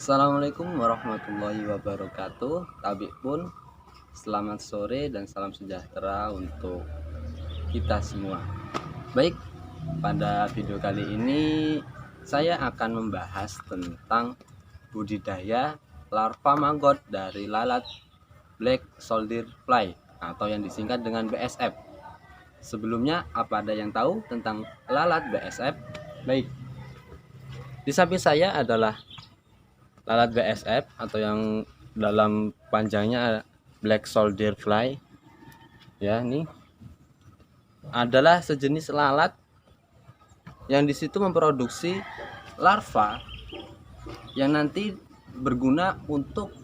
Assalamualaikum warahmatullahi wabarakatuh. Tabik pun selamat sore dan salam sejahtera untuk kita semua. Baik, pada video kali ini saya akan membahas tentang budidaya larva maggot dari lalat Black Soldier Fly atau yang disingkat dengan BSF. Sebelumnya, apa ada yang tahu tentang lalat BSF? Baik, di samping saya adalah lalat BSF atau yang dalam panjangnya Black Soldier Fly. Ya, ini adalah sejenis lalat yang disitu memproduksi larva yang nanti berguna untuk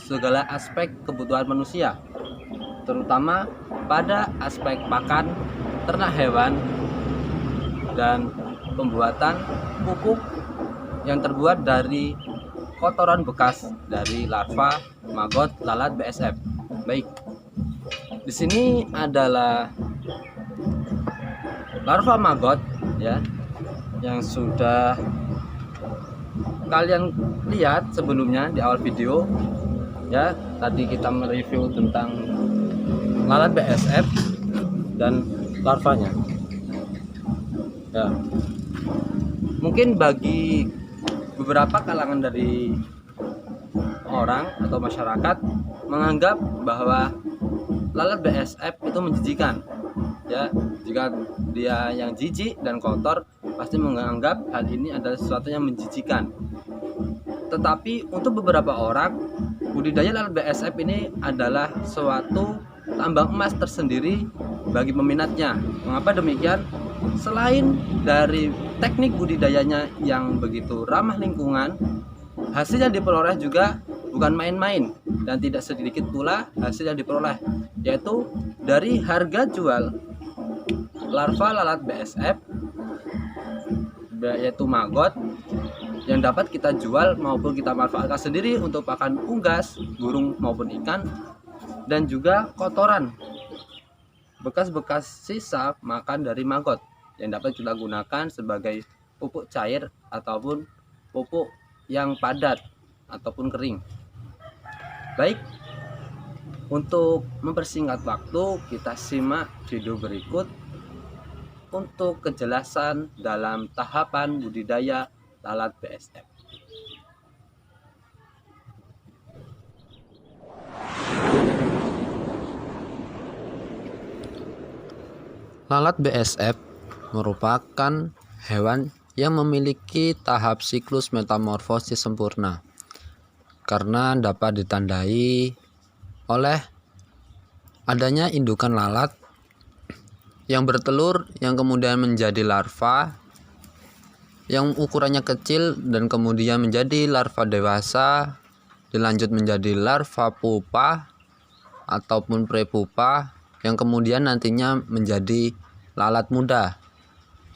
segala aspek kebutuhan manusia, terutama pada aspek pakan ternak hewan dan pembuatan pupuk yang terbuat dari kotoran bekas dari larva maggot lalat BSF. Baik, di sini adalah larva maggot ya, yang sudah kalian lihat sebelumnya di awal video ya. Tadi kita mereview tentang lalat BSF dan larvanya ya. Mungkin bagi beberapa kalangan dari orang atau masyarakat menganggap bahwa lalat BSF itu menjijikan ya. Jika dia yang jijik dan kotor, pasti menganggap hal ini adalah sesuatu yang menjijikan. Tetapi untuk beberapa orang, budidaya lalat BSF ini adalah suatu tambang emas tersendiri bagi peminatnya. Mengapa demikian? Selain dari teknik budidayanya yang begitu ramah lingkungan, hasil yang diperoleh juga bukan main-main, dan tidak sedikit pula hasil yang diperoleh, yaitu dari harga jual larva lalat BSF yaitu maggot yang dapat kita jual maupun kita manfaatkan sendiri untuk pakan unggas, burung maupun ikan, dan juga kotoran bekas-bekas sisa makan dari maggot yang dapat kita gunakan sebagai pupuk cair ataupun pupuk yang padat ataupun kering. Baik, untuk mempersingkat waktu, kita simak video berikut untuk kejelasan dalam tahapan budidaya lalat BSF. Lalat BSF merupakan hewan yang memiliki tahap siklus metamorfosis sempurna karena dapat ditandai oleh adanya indukan lalat yang bertelur yang kemudian menjadi larva yang ukurannya kecil dan kemudian menjadi larva dewasa, dilanjut menjadi larva pupa ataupun prepupa yang kemudian nantinya menjadi lalat muda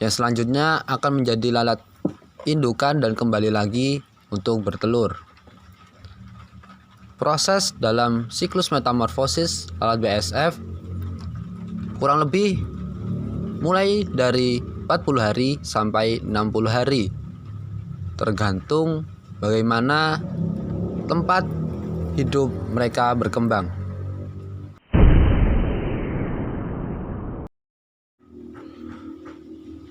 yang selanjutnya akan menjadi lalat indukan dan kembali lagi untuk bertelur. Proses dalam siklus metamorfosis lalat BSF kurang lebih mulai dari 40 hari sampai 60 hari, tergantung bagaimana tempat hidup mereka berkembang.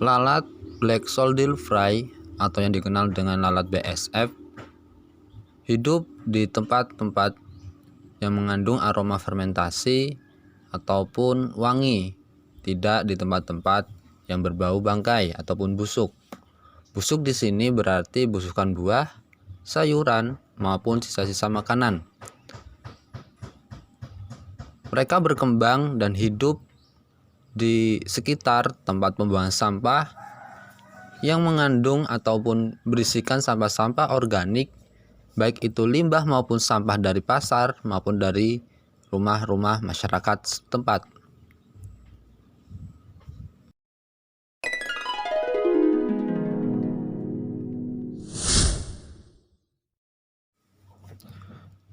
Lalat Black Soldier Fly atau yang dikenal dengan lalat BSF hidup di tempat-tempat yang mengandung aroma fermentasi ataupun wangi, tidak di tempat-tempat yang berbau bangkai ataupun busuk. Busuk di sini berarti busukan buah, sayuran, maupun sisa-sisa makanan. Mereka berkembang dan hidup di sekitar tempat pembuangan sampah yang mengandung ataupun berisikan sampah-sampah organik, baik itu limbah maupun sampah dari pasar maupun dari rumah-rumah masyarakat setempat.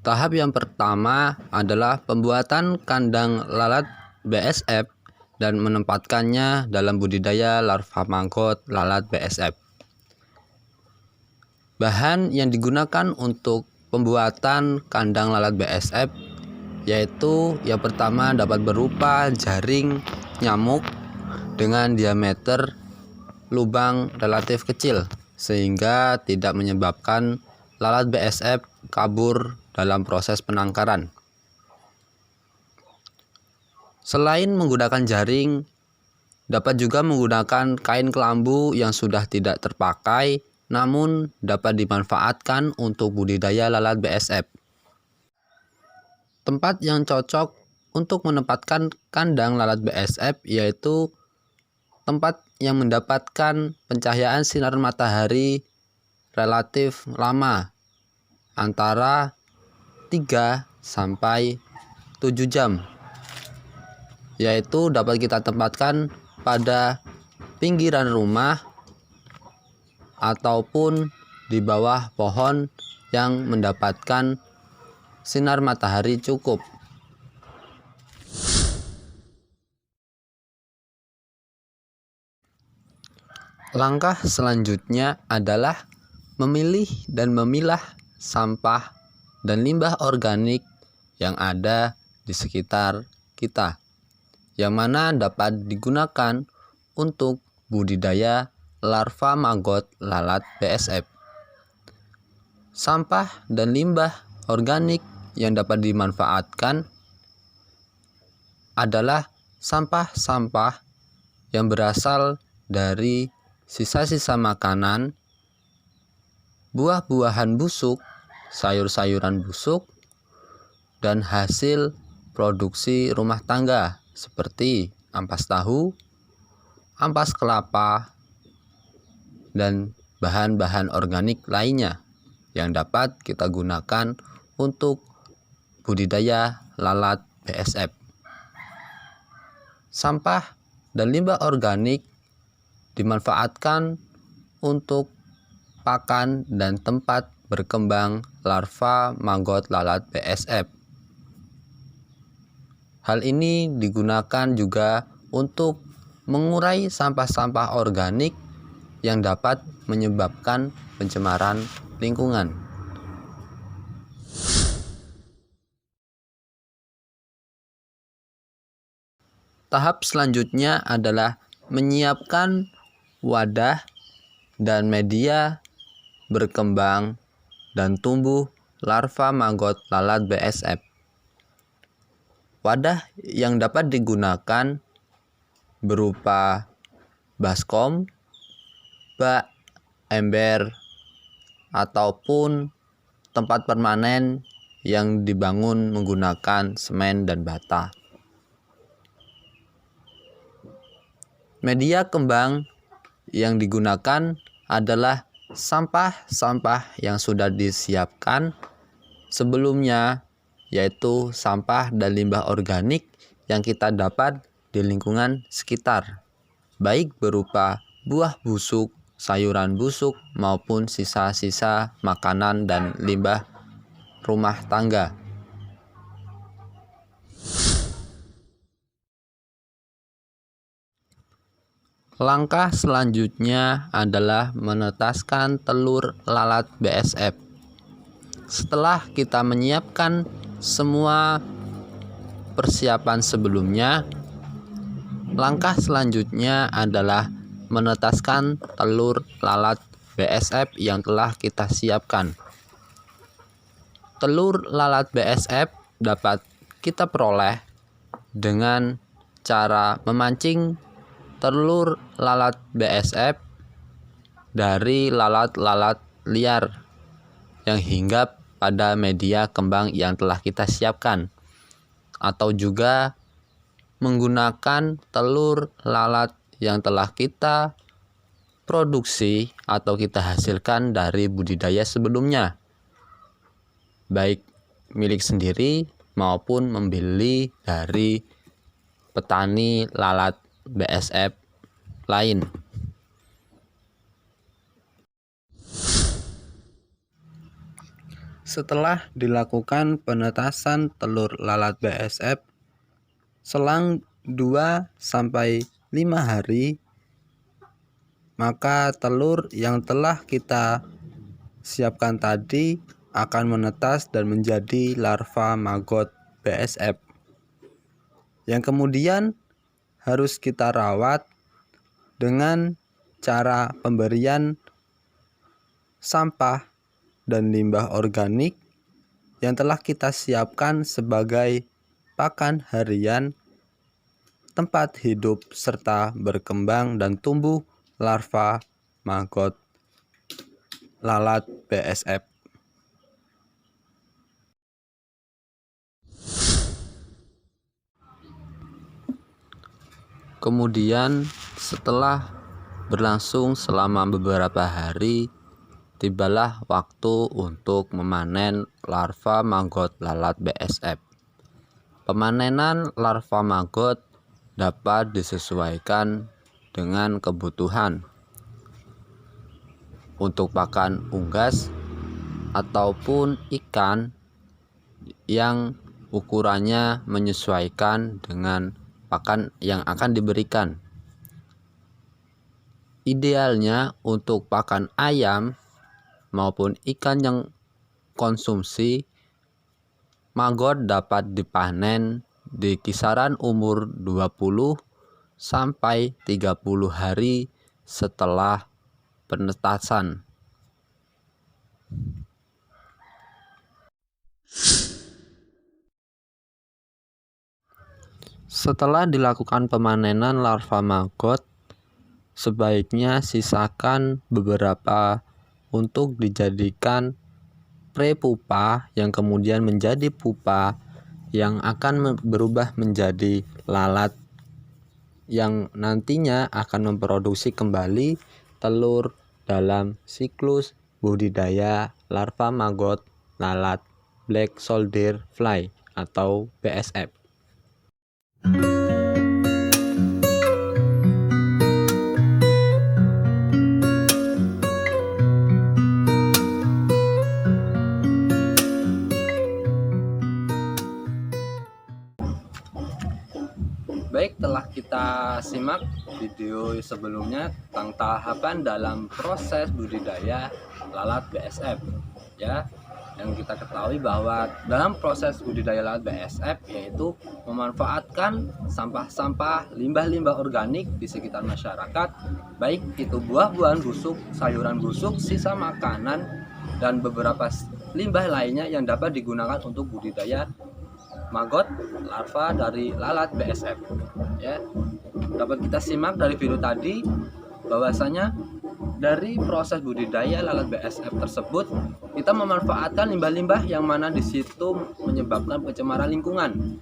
Tahap yang pertama adalah pembuatan kandang lalat BSF dan menempatkannya dalam budidaya larva maggot lalat BSF. Bahan yang digunakan untuk pembuatan kandang lalat BSF yaitu yang pertama dapat berupa jaring nyamuk dengan diameter lubang relatif kecil sehingga tidak menyebabkan lalat BSF kabur dalam proses penangkaran. Selain menggunakan jaring, dapat juga menggunakan kain kelambu yang sudah tidak terpakai namun dapat dimanfaatkan untuk budidaya lalat BSF. Tempat yang cocok untuk menempatkan kandang lalat BSF yaitu tempat yang mendapatkan pencahayaan sinar matahari relatif lama, antara 3 sampai 7 jam, yaitu dapat kita tempatkan pada pinggiran rumah ataupun di bawah pohon yang mendapatkan sinar matahari cukup. Langkah selanjutnya adalah memilih dan memilah sampah dan limbah organik yang ada di sekitar kita, yang mana dapat digunakan untuk budidaya larva maggot lalat BSF. Sampah dan limbah organik yang dapat dimanfaatkan adalah sampah-sampah yang berasal dari sisa-sisa makanan, buah-buahan busuk, sayur-sayuran busuk, dan hasil produksi rumah tangga seperti ampas tahu, ampas kelapa, dan bahan-bahan organik lainnya yang dapat kita gunakan untuk budidaya lalat BSF. Sampah dan limbah organik dimanfaatkan untuk pakan dan tempat berkembang larva maggot lalat BSF. Hal ini digunakan juga untuk mengurai sampah-sampah organik yang dapat menyebabkan pencemaran lingkungan. Tahap selanjutnya adalah menyiapkan wadah dan media berkembang dan tumbuh larva maggot lalat BSF. Wadah yang dapat digunakan berupa baskom, bak, ember, ataupun tempat permanen yang dibangun menggunakan semen dan bata. Media kembang yang digunakan adalah sampah-sampah yang sudah disiapkan sebelumnya, yaitu sampah dan limbah organik yang kita dapat di lingkungan sekitar, baik berupa buah busuk, sayuran busuk, maupun sisa-sisa makanan dan limbah rumah tangga. Langkah selanjutnya adalah menetaskan telur lalat BSF. Setelah kita menyiapkan semua persiapan sebelumnya, langkah selanjutnya adalah menetaskan telur lalat BSF yang telah kita siapkan. Telur lalat BSF dapat kita peroleh dengan cara memancing telur lalat BSF dari lalat-lalat liar yang hinggap pada media kembang yang telah kita siapkan, atau juga menggunakan telur lalat yang telah kita produksi atau kita hasilkan dari budidaya sebelumnya, baik milik sendiri maupun membeli dari petani lalat BSF lain. Setelah dilakukan penetasan telur lalat BSF selang 2-5 hari, maka telur yang telah kita siapkan tadi akan menetas dan menjadi larva maggot BSF yang kemudian harus kita rawat dengan cara pemberian sampah dan limbah organik yang telah kita siapkan sebagai pakan harian, tempat hidup serta berkembang dan tumbuh larva maggot lalat BSF. Kemudian setelah berlangsung selama beberapa hari, tibalah waktu untuk memanen larva maggot lalat BSF. Pemanenan larva maggot dapat disesuaikan dengan kebutuhan untuk pakan unggas ataupun ikan yang ukurannya menyesuaikan dengan pakan yang akan diberikan. Idealnya untuk pakan ayam maupun ikan yang konsumsi, maggot dapat dipanen di kisaran umur 20-30 hari setelah penetasan. Setelah dilakukan pemanenan larva maggot, sebaiknya sisakan beberapa untuk dijadikan prepupa yang kemudian menjadi pupa yang akan berubah menjadi lalat yang nantinya akan memproduksi kembali telur dalam siklus budidaya larva maggot lalat Black Soldier Fly atau BSF. Baik, telah kita simak video sebelumnya tentang tahapan dalam proses budidaya lalat BSF, ya. Yang kita ketahui bahwa dalam proses budidaya lalat BSF yaitu memanfaatkan sampah-sampah, limbah-limbah organik di sekitar masyarakat, baik itu buah-buahan busuk, sayuran busuk, sisa makanan, dan beberapa limbah lainnya yang dapat digunakan untuk budidaya maggot larva dari lalat BSF, ya. Dapat kita simak dari video tadi bahwasanya dari proses budidaya lalat BSF tersebut kita memanfaatkan limbah-limbah yang mana di situ menyebabkan pencemaran lingkungan,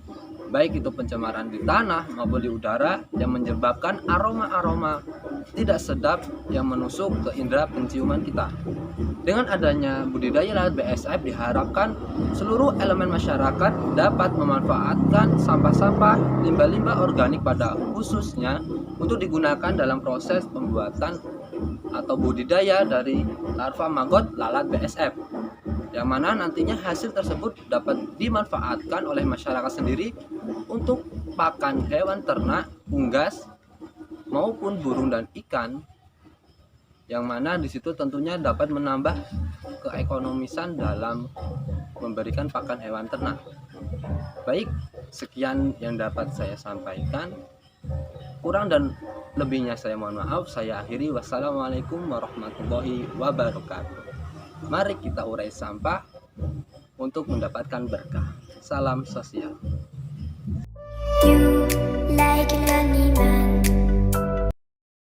baik itu pencemaran di tanah maupun di udara yang menyebabkan aroma-aroma tidak sedap yang menusuk ke indera penciuman kita. Dengan adanya budidaya lalat BSF diharapkan seluruh elemen masyarakat dapat memanfaatkan sampah-sampah limbah-limbah organik pada khususnya untuk digunakan dalam proses pembuatan atau budidaya dari larva maggot lalat BSF, yang mana nantinya hasil tersebut dapat dimanfaatkan oleh masyarakat sendiri untuk pakan hewan ternak, unggas maupun burung dan ikan, yang mana di situ tentunya dapat menambah keekonomisan dalam memberikan pakan hewan ternak. Baik, sekian yang dapat saya sampaikan. Kurang dan lebihnya saya mohon maaf. Saya akhiri. Wassalamualaikum warahmatullahi wabarakatuh. Mari kita urai sampah untuk mendapatkan berkah. Salam sosial. You like an animal.